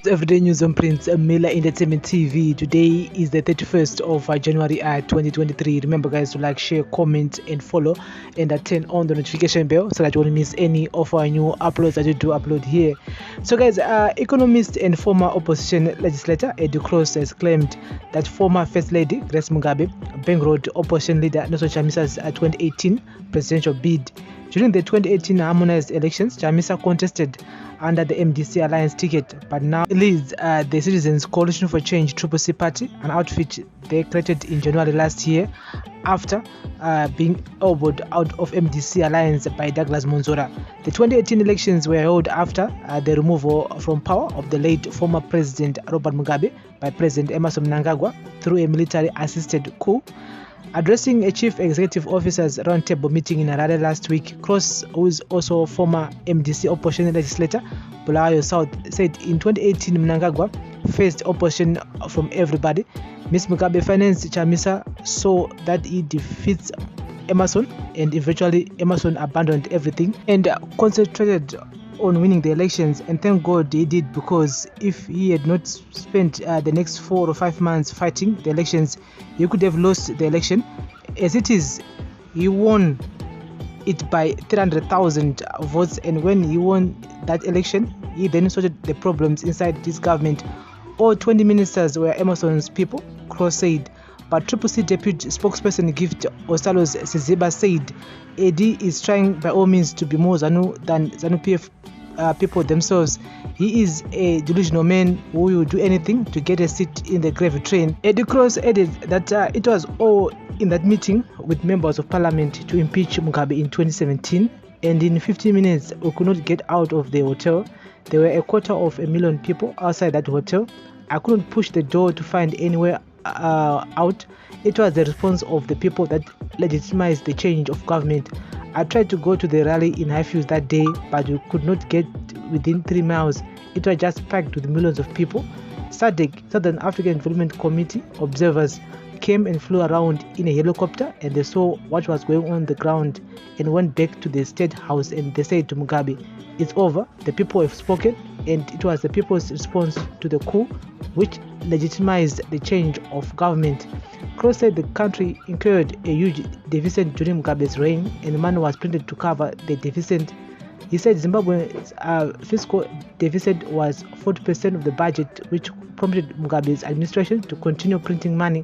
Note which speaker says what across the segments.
Speaker 1: Everyday news on Prince Miller Entertainment TV. Today is the 31st of January 2023. Remember, guys, to like, share, comment, and follow, and turn on the notification bell so that you won't miss any of our new uploads that we do upload here. So, guys, economist and former opposition legislator Eddie Cross has claimed that former First Lady Grace Mugabe bankrolled opposition leader Nelson Chamisa's 2018 presidential bid. During the 2018 harmonized elections, Chamisa contested under the MDC Alliance ticket, but now leads the Citizens Coalition for Change CCC party, an outfit they created in January last year after being elbowed out of MDC Alliance by Douglas Monzora. The 2018 elections were held after the removal from power of the late former President Robert Mugabe by President Emerson Mnangagwa through a military-assisted coup. Addressing a chief executive officer's roundtable meeting in Harare last week, Cross, who is also former MDC opposition legislator, Bulawayo South, said in 2018 Mnangagwa faced opposition from everybody. Ms. Mugabe financed Chamisa so that he defeats Emerson, and eventually Emerson abandoned everything and concentrated on winning the elections, and thank God he did, because if he had not spent the next 4 or 5 months fighting the elections, he could have lost the election. As it is, he won it by 300,000 votes, and when he won that election, he then sorted the problems inside this government. All 20 ministers were Emerson's people, Cross said. But CCC deputy spokesperson Gift Osalos Siziba said AD is trying by all means to be more ZANU than ZANU PF people themselves. He is a delusional man who will do anything to get a seat in the gravy train. Eddie Cross added that it was all in that meeting with members of parliament to impeach Mugabe in 2017, and in 15 minutes we could not get out of the hotel. There were 250,000 people outside that hotel. I couldn't push the door to find anywhere out. It was the response of the people that legitimized the change of government. I tried to go to the rally in Highfields that day, but we could not get within 3 miles. It was just packed with millions of people. SADC, Southern African Development Committee observers came and flew around in a helicopter, and they saw what was going on the ground and went back to the state house, and they said to Mugabe, "It's over, the people have spoken," and it was the people's response to the coup which legitimized the change of government. Cross said the country incurred a huge deficit during Mugabe's reign, and money was printed to cover the deficit. He said Zimbabwe's fiscal deficit was 40% of the budget, which prompted Mugabe's administration to continue printing money.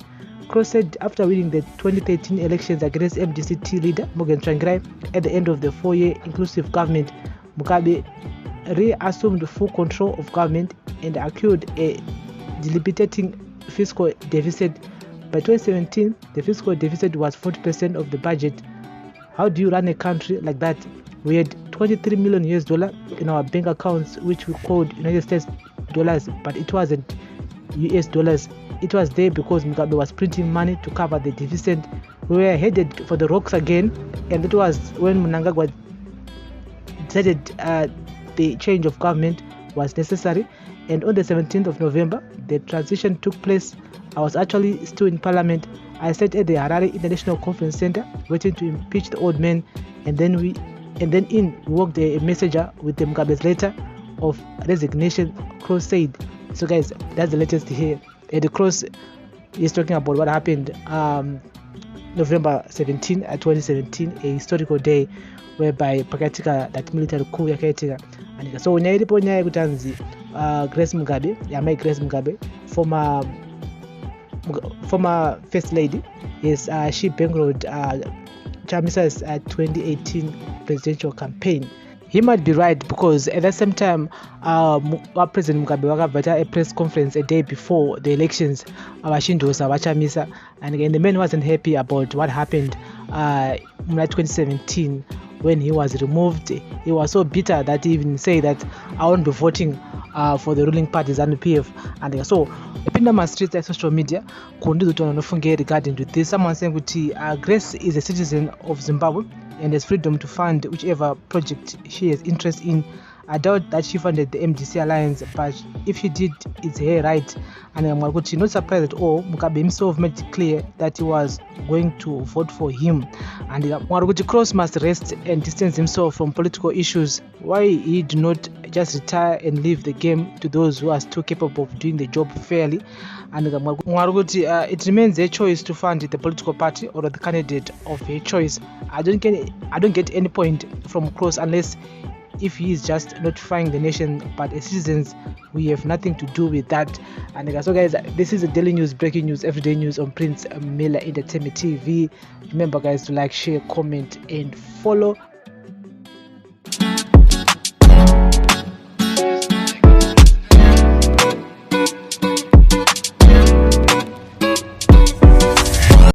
Speaker 1: Cross said after winning the 2013 elections against MDC leader Morgan Tsvangirai at the end of the 4-year inclusive government, Mugabe reassumed full control of government and accrued a debilitating fiscal deficit. By 2017, the fiscal deficit was 40% of the budget. How do you run a country like that? We had $23 million in our bank accounts, which we called United States dollars, but it wasn't US dollars. It was there because Mugabe was printing money to cover the deficit. We were headed for the rocks again, and that was when Mnangagwa decided the change of government was necessary. And on the 17th of November, the transition took place. I was actually still in parliament. I sat at the Harare International Conference Center waiting to impeach the old man, and then we walked a messenger with the Mugabe's letter of resignation, Cross said. So guys, that's the latest here. The Cross is talking about what happened November 17, 2017, a historical day whereby pakatika that military coup yakaitika. And so nyaya ilipo nyaya kutanzi Grace Mugabe, Grace Mugabe, former First Lady, yes, she bankrolled Chamisa's 2018 presidential campaign. He might be right, because at the same time, President Mugabe wakabata a press conference a day before the elections, Washindosa Chamisa, and again the man wasn't happy about what happened in 2017 when he was removed. He was so bitter that he even said that I won't be voting for the ruling party ZANU PF. And so epinda ma streets like social media kundizo tonofunge regarding to this. Someone saying that Grace is a citizen of Zimbabwe and has freedom to fund whichever project she has interest in. I doubt that she funded the MDC alliance, but if she did, it's her right. And I'm not surprised at all. Mugabe himself made it clear that he was going to vote for him. And Cross must rest and distance himself from political issues. Why he did not just retire and leave the game to those who are still capable of doing the job fairly. And it remains their choice to fund the political party or the candidate of their choice. I don't get any point from Cross unless if he is just notifying the nation, but as citizens we have nothing to do with that. And so guys, this is the daily news, breaking news, everyday news on Prince Miller Entertainment TV. Remember guys to like, share, comment and follow.